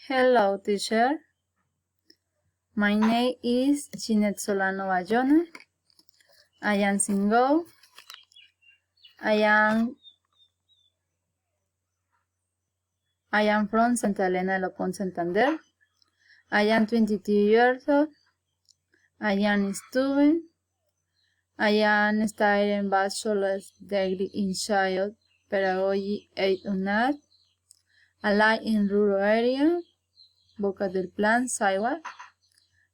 Hello, teacher. My name is Ginette Solano Bayona. I am single. I am from Santa Elena de Lopón, Santander. I am 22 years old. I am a student. I am studying bachelor's degree in child pedagogy 809. I live in rural area, Boca del Plan, Saiwa.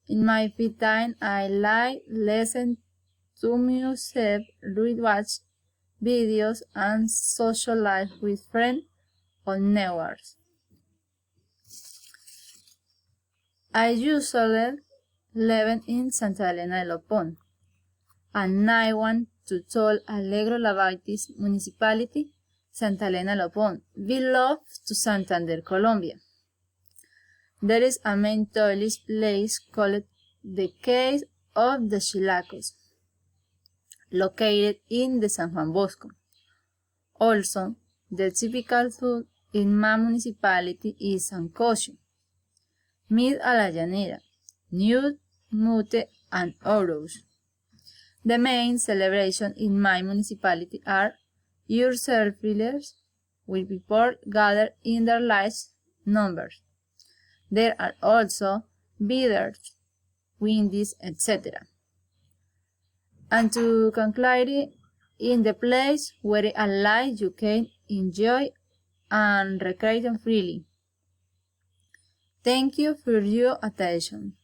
In my free time, I like listen to music, watch videos, and socialize with friends or neighbors. I usually live in Santa Elena de Lopón, and I want to tell Alegro Lavaitis Municipality, Santa Elena de Lopón, belong to Santander, Colombia. There is a main tourist place called the Cave of the Chilacos, located in the San Juan Bosco. Also, the typical food in my municipality is sancocho, meat a la llanera, nude, mute, and oros. The main celebrations in my municipality are yourself fillers, with people gathered in their large numbers. There are also bidders, windies, etc. And to conclude, in the place where I like you can enjoy and recreate freely. Thank you for your attention.